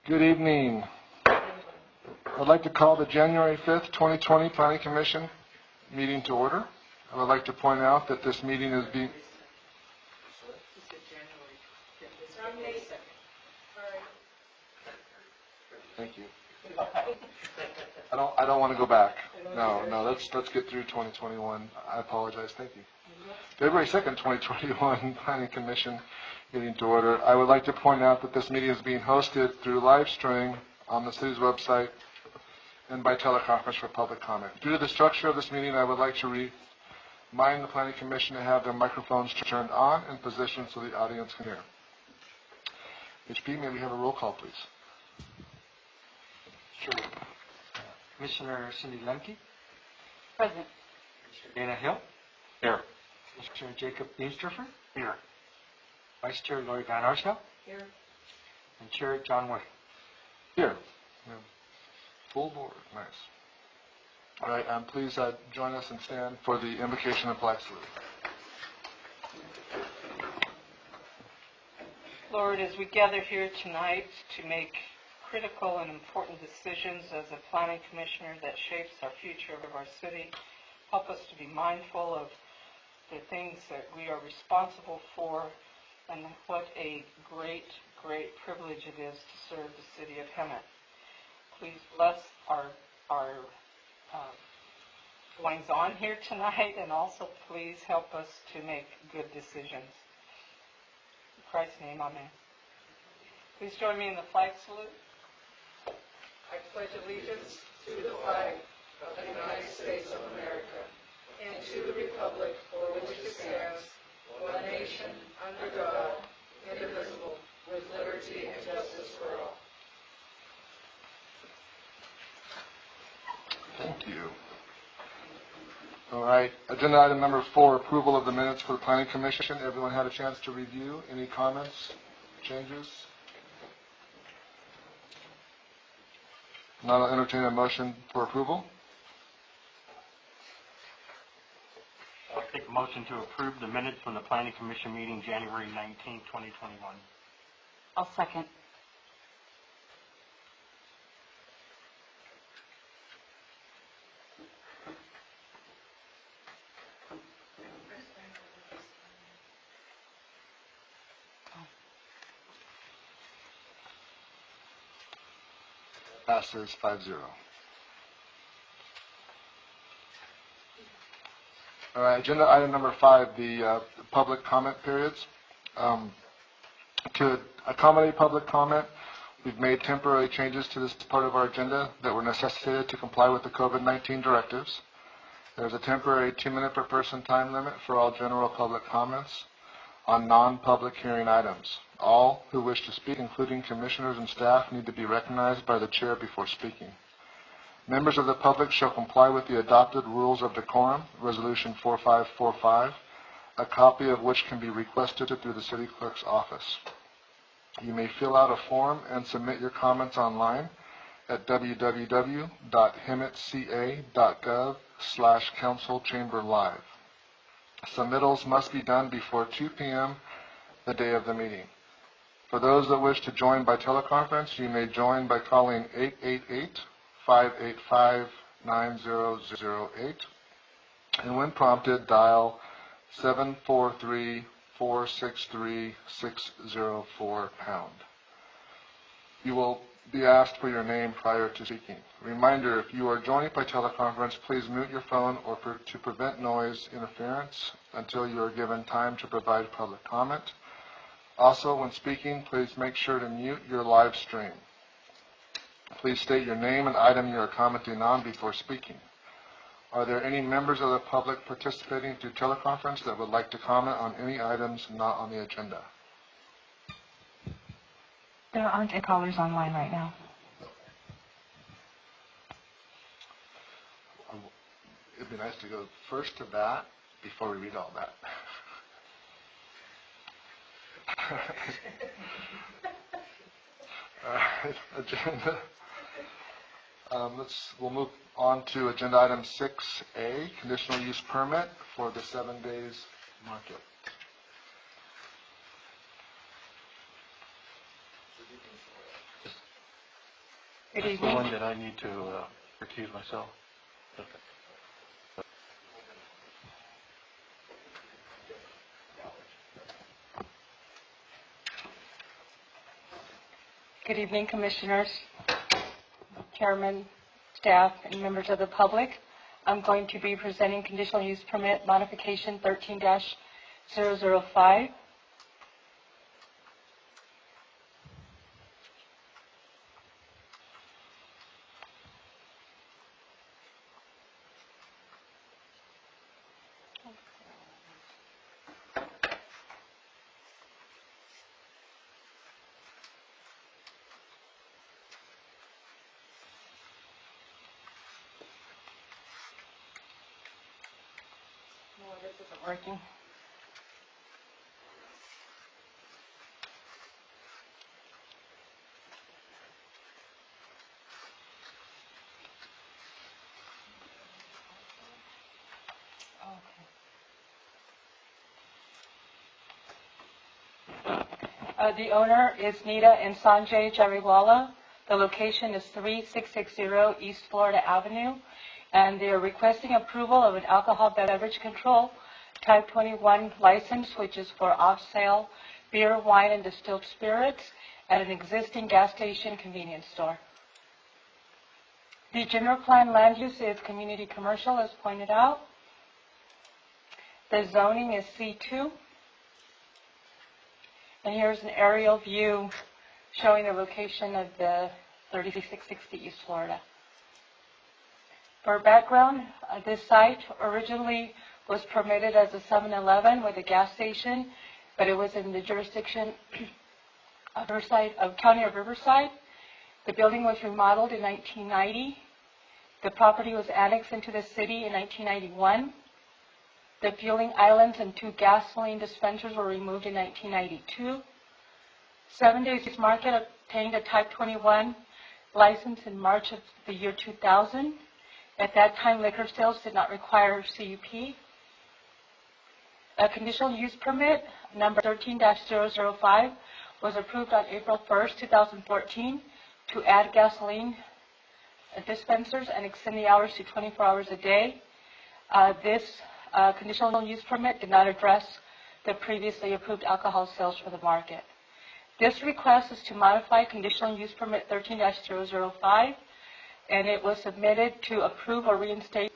Good evening. I'd like to call the January 5th, 2020 Planning Commission meeting to order. I would like to point out that this meeting is being... Thank you. I don't want to go back. No, let's get through 2021. I apologize. Thank you. February 2nd, 2021 Planning Commission meeting to order. I would like to point out that this meeting is being hosted through live stream on the city's website and by teleconference for public comment. Due to the structure of this meeting, I would like to remind the Planning Commission to have their microphones turned on and positioned so the audience can hear. HP, may we have a roll call, please? Sure. Commissioner Cindy Lemke. Present. Commissioner Dana Hill. Here. Commissioner Jacob Diensterfer. Here. Vice Chair Lori Van Arsdale. Here. And Chair John Way. Here. Yeah. Full board. Nice. All right, please join us and stand for the invocation and flag salute. Lord, as we gather here tonight to make critical and important decisions as a planning commissioner that shapes our future of our city, help us to be mindful of the things that we are responsible for and what a great, great privilege it is to serve the city of Hemet. Please bless our goings on here tonight, and also please help us to make good decisions. In Christ's name, amen. Please join me in the flag salute. I pledge allegiance to the flag of the United States of America and to the republic for which it stands, one nation, under God, indivisible, with liberty and justice for all. Thank you. All right. Agenda item number 4, approval of the minutes for the Planning Commission. Everyone had a chance to review. Any comments, changes? Now I'll entertain a motion for approval. I'll take a motion to approve the minutes from the Planning Commission meeting January 19, 2021. I'll second. Passes 5-0. All right, agenda item number 5, the public comment periods. To accommodate public comment, we've made temporary changes to this part of our agenda that were necessitated to comply with the COVID-19 directives. There's a temporary 2-minute per person time limit for all general public comments on non-public hearing items. All who wish to speak, including commissioners and staff, need to be recognized by the chair before speaking. Members of the public shall comply with the adopted rules of decorum, Resolution 4545, a copy of which can be requested through the city clerk's office. You may fill out a form and submit your comments online at www.hemetca.gov/councilchamberlive. Submittals must be done before 2 p.m. the day of the meeting. For those that wish to join by teleconference, you may join by calling 888-585-9008, and when prompted, dial 743-463-604#. You will be asked for your name prior to speaking. Reminder, if you are joining by teleconference, please mute your phone or to prevent noise interference until you are given time to provide public comment. Also, when speaking, please make sure to mute your live stream. Please state your name and item you are commenting on before speaking. Are there any members of the public participating through teleconference that would like to comment on any items not on the agenda? There aren't any callers online right now. It'd be nice to go first to that before we read all that. All right, agenda. We'll move on to agenda item 6A, conditional use permit for the 7 days market. Good That's the evening. one that I need to recuse myself. Okay. Good evening, Commissioners, Chairman, staff, and members of the public. I'm going to be presenting Conditional Use Permit Modification 13-005. No, this isn't working. The owner is Nita and Sanjay Jariwala. The location is 3660 East Florida Avenue, and they are requesting approval of an alcohol beverage control Type 21 license, which is for off-sale beer, wine, and distilled spirits at an existing gas station convenience store. The general plan land use is community commercial, as pointed out. The zoning is C2. And here's an aerial view showing the location of the 3660 East Florida. For background, this site originally was permitted as a 7-Eleven with a gas station, but it was in the jurisdiction of County of Riverside. The building was remodeled in 1990. The property was annexed into the city in 1991. The fueling islands and 2 gasoline dispensers were removed in 1992. 7 Days Market obtained a Type 21 license in March of the year 2000. At that time, liquor sales did not require CUP. A conditional use permit, number 13-005, was approved on April 1st, 2014, to add gasoline dispensers and extend the hours to 24 hours a day. This conditional use permit did not address the previously approved alcohol sales for the market. This request is to modify conditional use permit 13-005, and it was submitted to approve or reinstate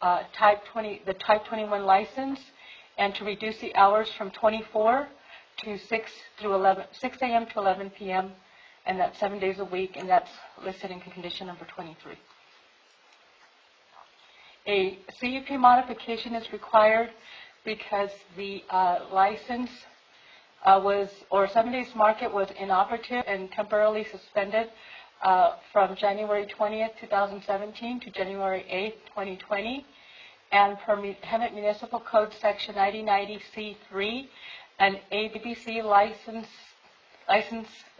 the Type 21 license, and to reduce the hours from 24 to 6 a.m. to 11 p.m., and that's 7 days a week, and that's listed in condition number 23. A CUP modification is required because the license 7 Days Market was inoperative and temporarily suspended from January 20th, 2017 to January 8th, 2020. And per Hemet Municipal Code Section 9090C3, an ABC license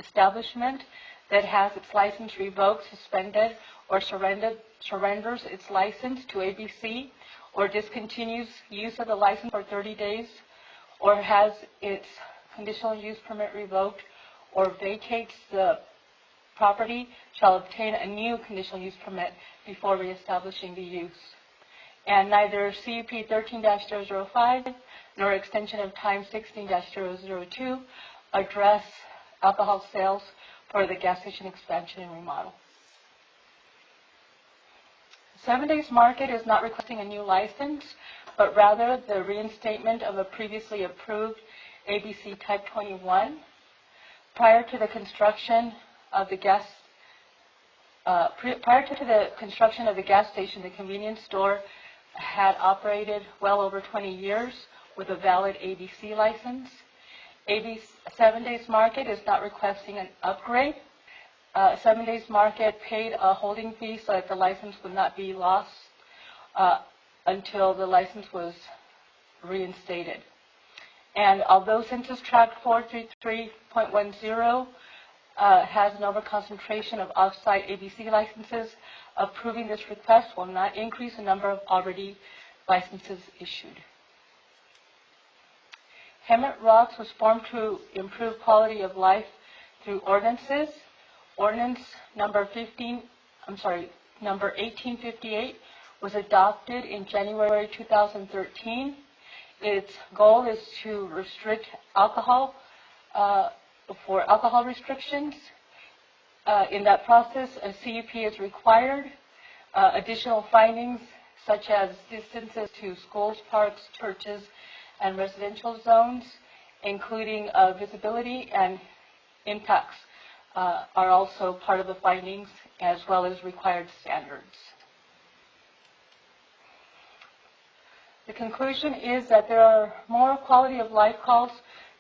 establishment that has its license revoked, suspended, or surrenders its license to ABC, or discontinues use of the license for 30 days, or has its conditional use permit revoked, or vacates the property, shall obtain a new conditional use permit before reestablishing the use. And neither CUP 13-005 nor extension of time 16-002 address alcohol sales for the gas station expansion and remodel. 7 Days Market is not requesting a new license, but rather the reinstatement of a previously approved ABC Type 21. Prior to the construction of the gas station, the convenience store had operated well over 20 years with a valid ABC license. 7 Days Market is not requesting an upgrade. 7 Days Market paid a holding fee so that the license would not be lost until the license was reinstated. And although Census Tract 433.10 has an overconcentration of off-site ABC licenses, approving this request will not increase the number of already licenses issued. Hemet Rocks was formed to improve quality of life through ordinances. Ordinance number 1858 was adopted in January 2013. Its goal is to restrict alcohol for alcohol restrictions. In that process, a CUP is required. Additional findings such as distances to schools, parks, churches, and residential zones, including visibility and impacts, are also part of the findings, as well as required standards. The conclusion is that there are more quality of life calls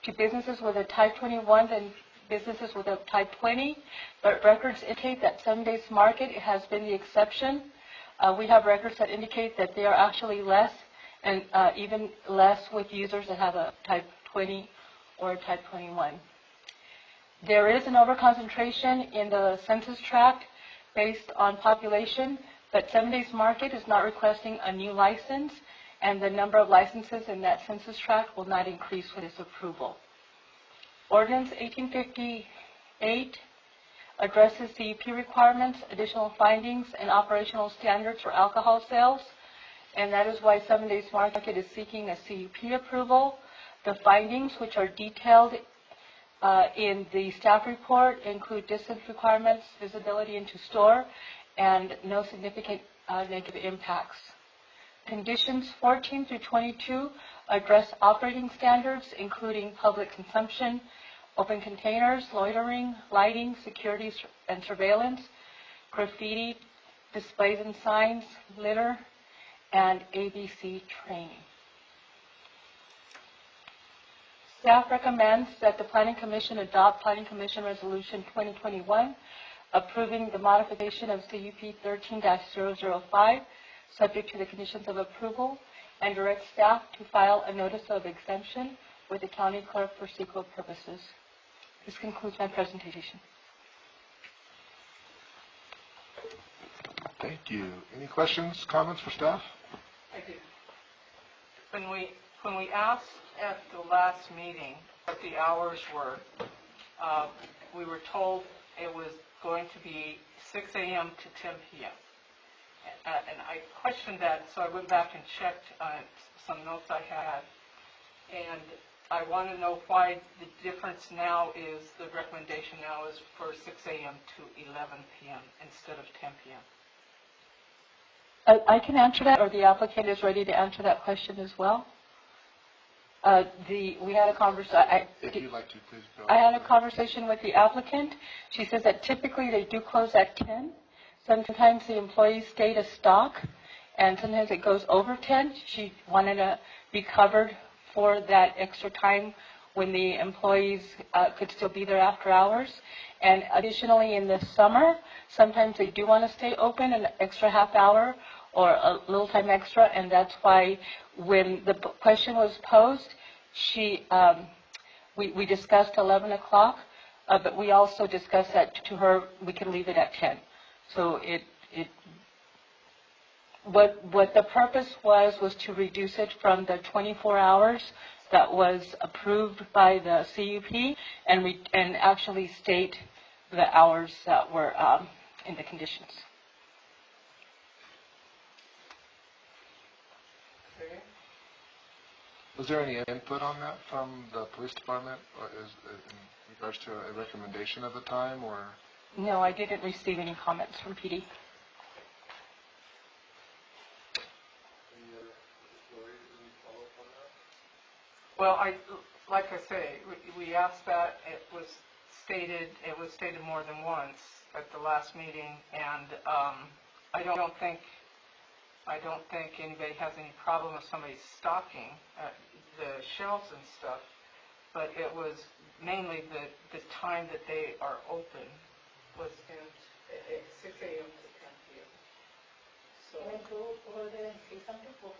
to businesses with a Type 21 than businesses with a Type 20, but records indicate that 7 Days Market has been the exception. We have records that indicate that they are actually less, and even less with users that have a Type 20 or a Type 21. There is an overconcentration in the census tract based on population, but 7 Days Market is not requesting a new license, and the number of licenses in that census tract will not increase with this approval. Ordinance 1858 addresses CUP requirements, additional findings, and operational standards for alcohol sales, and that is why 7 Days Market is seeking a CUP approval. The findings, which are detailed in the staff report, include distance requirements, visibility into store, and no significant negative impacts. Conditions 14 through 22 address operating standards, including public consumption, open containers, loitering, lighting, security and surveillance, graffiti, displays and signs, litter, and ABC training. Staff recommends that the Planning Commission adopt Planning Commission Resolution 2021 approving the modification of CUP 13-005 subject to the conditions of approval, and direct staff to file a notice of exemption with the county clerk for CEQA purposes. This concludes my presentation. Thank you. Any questions, comments for staff? I do. When we asked at the last meeting what the hours were, we were told it was going to be 6 a.m. to 10 p.m. And I questioned that, so I went back and checked some notes I had, and I want to know why the difference now is, the recommendation now is for 6 a.m. to 11 p.m. instead of 10 p.m. I can answer that, or the applicant is ready to answer that question as well. We had a conversation. If you'd like to, please go. I had a conversation with the applicant. She says that typically they do close at 10. Sometimes the employees stay to stock, and sometimes it goes over 10. She wanted to be covered for that extra time when the employees could still be there after hours. And additionally, in the summer, sometimes they do want to stay open an extra half hour or a little time extra, and that's why when the question was posed, we discussed 11 o'clock, but we also discussed that to her we could leave it at 10. So what the purpose was to reduce it from the 24 hours that was approved by the CUP and actually state the hours that were in the conditions. Was there any input on that from the police department, or in regards to a recommendation of the time, or? No, I didn't receive any comments from PD. Well, like I say, we asked that. It was stated more than once at the last meeting, and I don't think anybody has any problem with somebody stocking the shelves and stuff, but it was mainly the time that they are open was 6 a.m. to 10 p.m. So,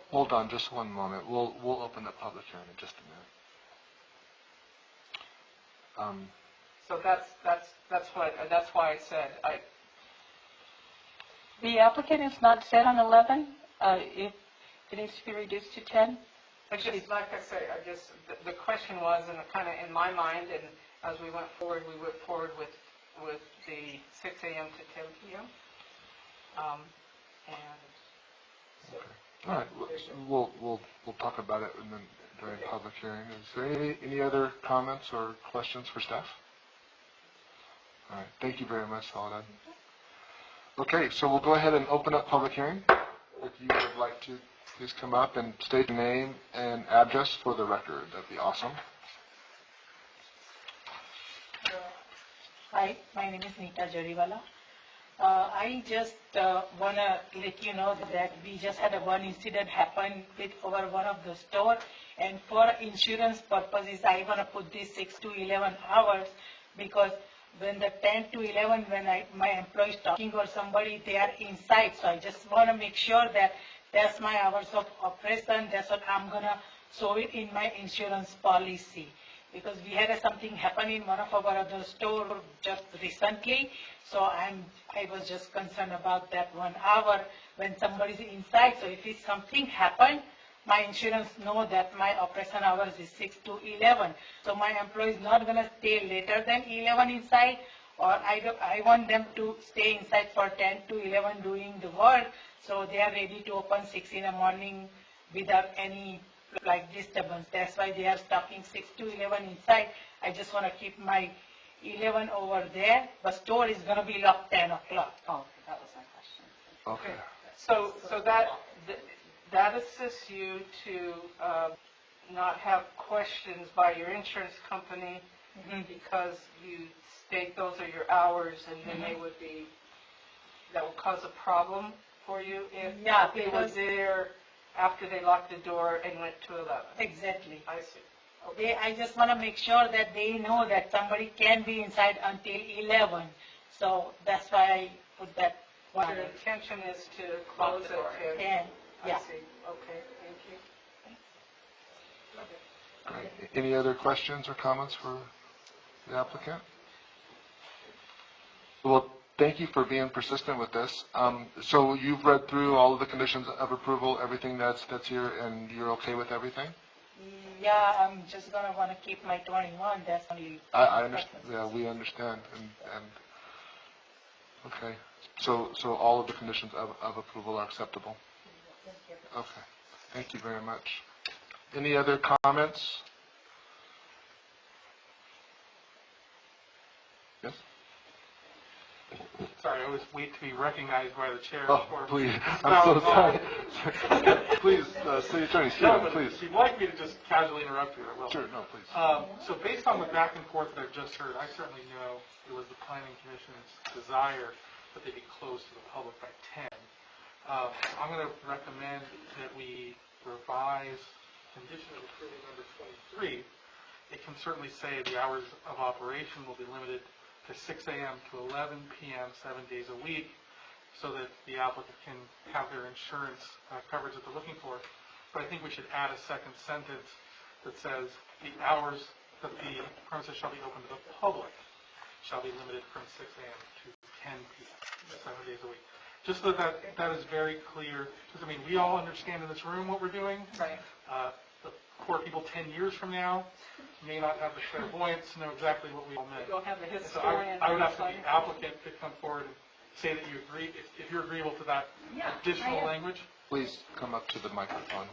Hold on just one moment. We'll open the public hearing in just a minute. So that's why I said The applicant is not set on 11. If it needs to be reduced to 10. Like I say, the question was, and kind of in my mind, and as we went forward with the p.m. to 10 p.m. And so, All right, we'll talk about it during public hearing. Is there any other comments or questions for staff? All right, thank you very much, Soledad. Okay, so we'll go ahead and open up public hearing. If you would like to, please come up and state your name and address for the record. That'd be awesome. Hi, my name is Neeta Jariwala. I just want to let you know that we just had one incident happen with over one of the store, and for insurance purposes, I want to put this 6 to 11 hours because when the 10 to 11, when my employee is talking or somebody, they are inside. So I just want to make sure that that's my hours of operation. That's what I'm going to show it in my insurance policy. Because we had something happen in one of our other store just recently. So I was just concerned about that 1 hour when somebody's inside. So if something happened, my insurance know that my operation hours is 6 to 11. So my employee is not going to stay later than 11 inside, or I want them to stay inside for 10 to 11 doing the work. So they are ready to open 6 in the morning without any disturbance. That's why they are stopping 6 to 11 inside. I just want to keep my 11 over there, but store is going to be locked 10 o'clock. oh, that was my question. Okay. So that assists you to not have questions by your insurance company because you state those are your hours, and then that would cause a problem for you if they were there after they locked the door and went to 11. Exactly. I see. Okay. I just want to make sure that they know that somebody can be inside until 11. So that's why I put that one. Your intention is to close at 10. 10. Yeah. I see. Okay, thank you. Great. Any other questions or comments for the applicant? Well, thank you for being persistent with this. So you've read through all of the conditions of approval, everything that's here, and you're okay with everything? Yeah, I'm just going to want to keep my 21. That's only. I understand. Yeah, we understand. And okay. So all of the conditions of approval are acceptable? Okay. Thank you very much. Any other comments? Yes? Sorry, I always wait to be recognized by the chair. Oh, please. I'm so sorry. Please, City Attorney, No, but please. if you'd like me to just casually interrupt you, I will. Sure, no, please. So based on the back and forth that I've just heard, I certainly know it was the Planning Commission's desire that they be closed to the public by 10. I'm going to recommend that we revise condition of approval number 23. It can certainly say the hours of operation will be limited to 6 a.m. to 11 p.m. 7 days a week, so that the applicant can have their insurance coverage that they're looking for. But I think we should add a second sentence that says the hours that the premises shall be open to the public shall be limited from 6 a.m. to 10 p.m. 7 days a week. Just so that is very clear, because I mean, we all understand in this room what we're doing. Right. The poor people 10 years from now may not have the clairvoyance to know exactly what we all meant. You'll have the So historian. I would ask the applicant to come forward and say that you agree, if you're agreeable to that additional language. Please come up to the microphone.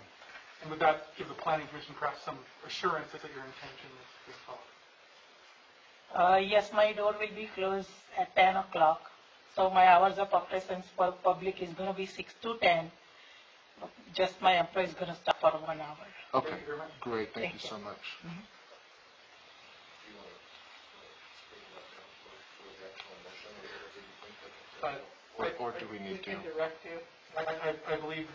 And with that, give the Planning Commission perhaps some assurance that your intention is being followed. Yes, my door will be closed at 10 o'clock. So my hours of operations for public is going to be 6 to 10. Just my employee is going to stop for 1 hour. Okay, great. Thank you so much. Or do we need to? Direct you. I believe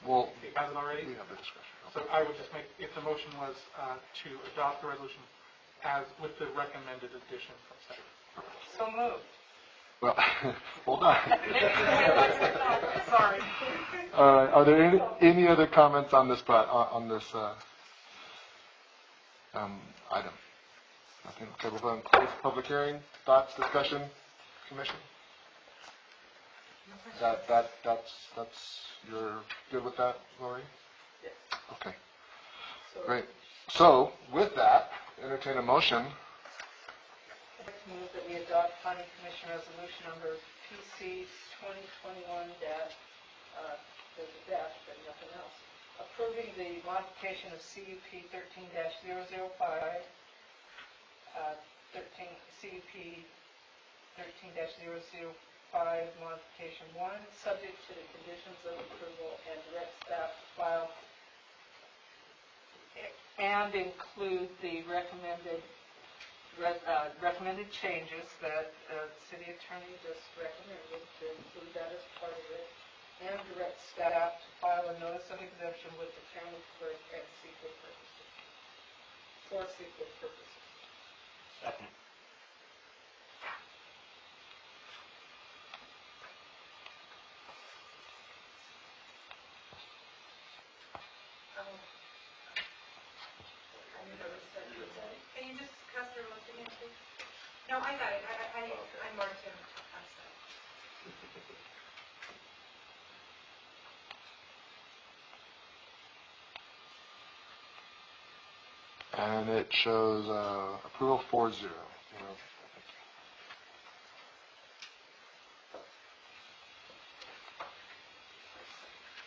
Well, it has it already. we have the discussion. So I would just make, if the motion was to adopt the resolution as with the recommended addition from staff. So moved. Well, hold on. Sorry. Are there any other comments on this item? Nothing. Okay, we'll go and close the public hearing. Thoughts, discussion, commission? You're good with that, Lori? Yes. Okay, great. So with that, entertain a motion Move that we adopt Planning Commission Resolution number PC 2021 there's a dash, but nothing else. Approving the modification of CUP 13-005, 13 CUP 13-005 modification 1, subject to the conditions of approval and direct staff to file and include the recommended changes that the city attorney just recommended, to include that as part of it, and direct staff to file a notice of exemption with the county clerk and secret purposes, for secret purposes. Second. Can you just discuss your motion again, please? No, I got it. I marked him. I'm sorry. And it shows approval 4-0.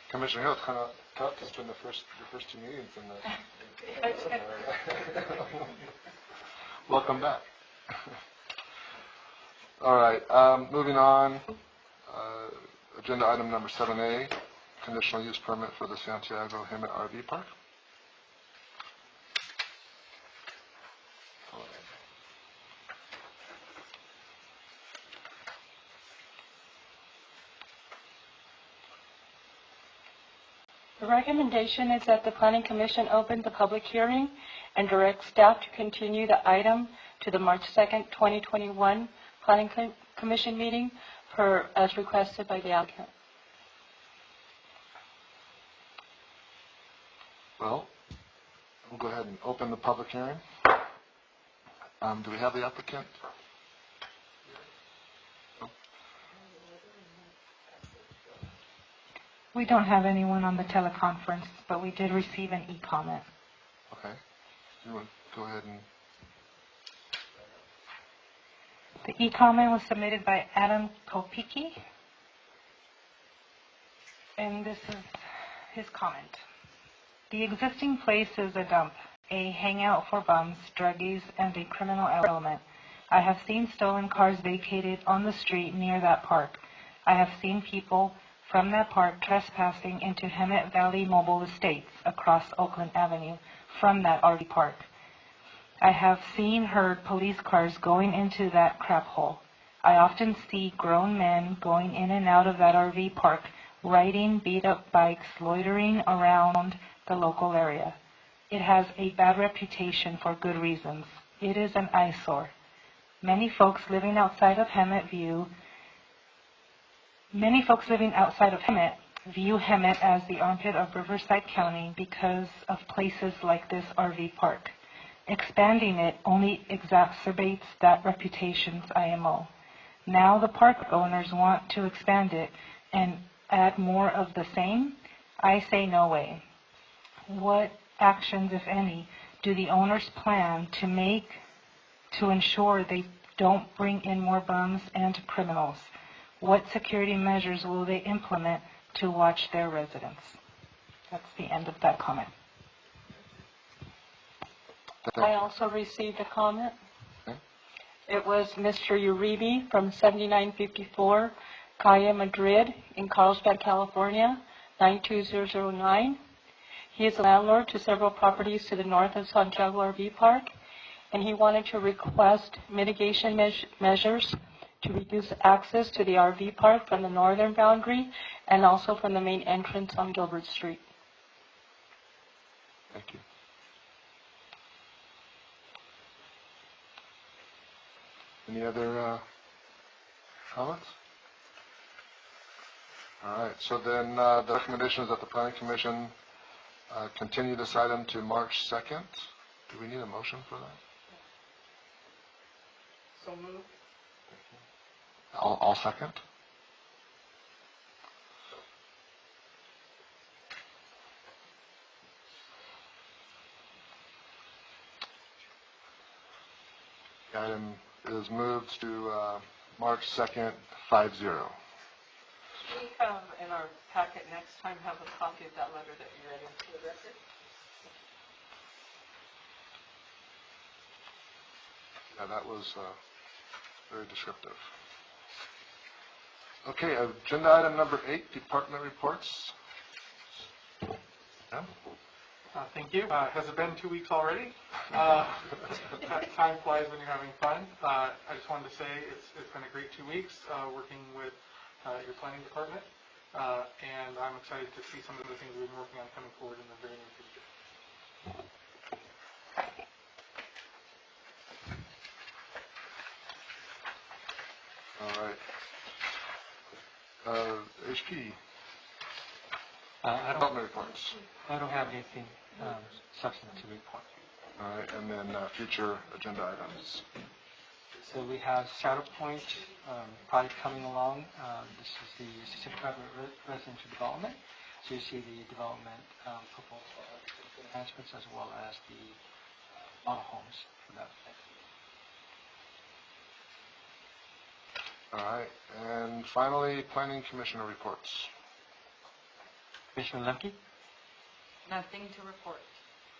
Commissioner Hill, it's kind of tough to spend the first 2 meetings in the. Welcome back. All right, moving on. Agenda item number 7A, conditional use permit for the Santiago Hemet RV Park. The recommendation is that the Planning Commission open the public hearing and direct staff to continue the item to the March 2nd, 2021 Planning Commission meeting as requested by the applicant. Well, we'll go ahead and open the public hearing. Do we have the applicant? We don't have anyone on the teleconference, but we did receive an e-comment. Okay. You want to go ahead and... The e-comment was submitted by Adam Kopicki, and this is his comment. The existing place is a dump, a hangout for bums, druggies, and a criminal element. I have seen stolen cars vacated on the street near that park. I have seen people from that park trespassing into Hemet Valley Mobile Estates across Oakland Avenue from that RV park. I have heard police cars going into that crap hole. I often see grown men going in and out of that RV park, riding beat-up bikes, loitering around the local area. It has a bad reputation for good reasons. It is an eyesore. Many folks living outside of Hemet view Hemet as the armpit of Riverside County because of places like this RV park. Expanding it only exacerbates that reputation's IMO. Now the park owners want to expand it and add more of the same? I say no way. What actions, if any, do the owners plan to make to ensure they don't bring in more bums and criminals? What security measures will they implement to watch their residents? That's the end of that comment. I also received a comment. Okay. It was Mr. Uribe from 7954 Calle Madrid in Carlsbad, California, 92009. He is a landlord to several properties to the north of Santiago RV Park, and he wanted to request mitigation measures to reduce access to the RV park from the northern boundary and also from the main entrance on Gilbert Street. Thank you. Any other comments? All right, so then the recommendation is that the Planning Commission continue this item to March 2nd. Do we need a motion for that? So moved. I'll second. The item is moved to March 2nd, 5-0. We have in our packet next time have a copy of that letter that you read into the record. Yeah, that was very descriptive. Okay, agenda item number 8, department reports. Yeah. Thank you. Has it been 2 weeks already? Time flies when you're having fun. I just wanted to say it's been a great 2 weeks working with your planning department, and I'm excited to see some of the things we've been working on coming forward in the very near future. All right. HP. I Development reports. don't have anything substantive to report. All right, and then future agenda items. So we have Shadow Point project coming along. This is the assisted private residential development. So you see the development proposal enhancements as well as the model homes for that. All right, and finally, planning commissioner reports. Commissioner Lemke, Nothing to report.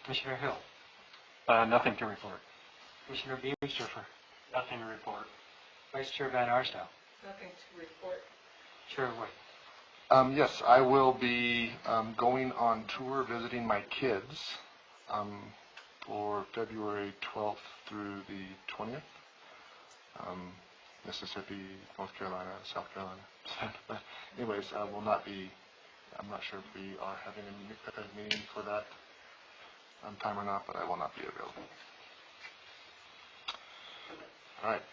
Commissioner Hill, Nothing to report. Commissioner Biederstorfer, Nothing to report. Vice Chair Van Arsdale, Nothing to report. Chair Wood. Yes, I will be going on tour visiting my kids for February 12th through the 20th. Mississippi, North Carolina, South Carolina. But anyways, I will not be, I'm not sure if we are having a meeting for that time or not, but I will not be available. All right.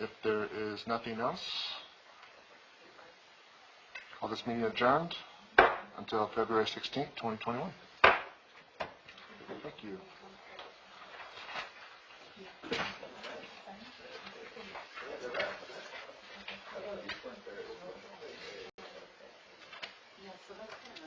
If there is nothing else, call this meeting adjourned until February 16th, 2021. Thank you. Yeah, so that's kind of